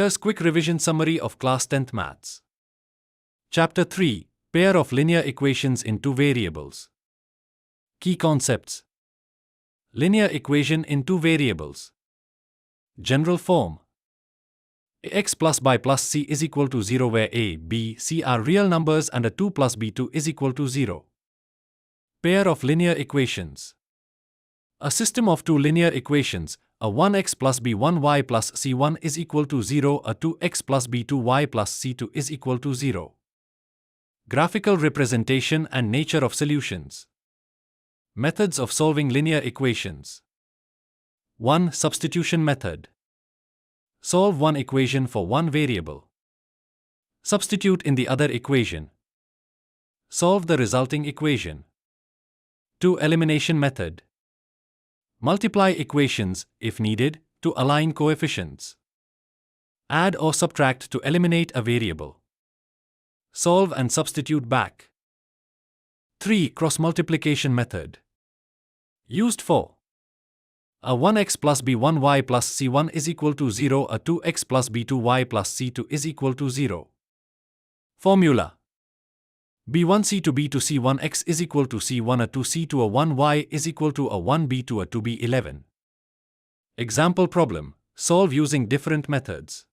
Here's quick revision summary of Class 10th Maths. Chapter 3, Pair of linear equations in two variables. Key concepts. Linear equation in two variables. General form. Ax plus b plus c is equal to 0 where a, b, c are real numbers and a 2 plus b2 is equal to 0. Pair of linear equations. A system of two linear equations, a 1x plus b1y plus c1 is equal to 0, a 2x plus b2y plus c2 is equal to 0. Graphical representation and nature of solutions. Methods of solving linear equations. 1. Substitution method. Solve one equation for one variable. Substitute in the other equation. Solve the resulting equation. 2. Elimination method. Multiply equations, if needed, to align coefficients. Add or subtract to eliminate a variable. Solve and substitute back. 3. Cross-multiplication method. Used for a 1x plus b1y plus c1 is equal to 0, a 2x plus b2y plus c2 is equal to 0. Formula. b1c to b2c1x is equal to c1 a 2c to a 1y is equal to a 1b to a 2b11. Example problem. Solve using different methods.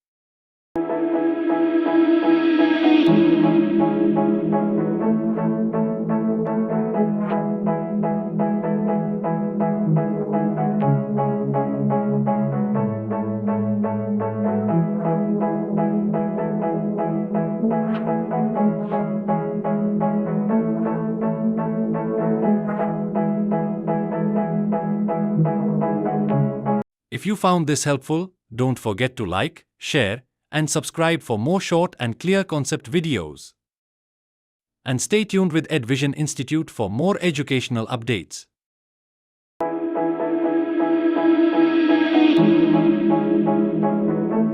If you found this helpful, don't forget to like, share, and subscribe for more short and clear concept videos. And stay tuned with EdVision Institute for more educational updates.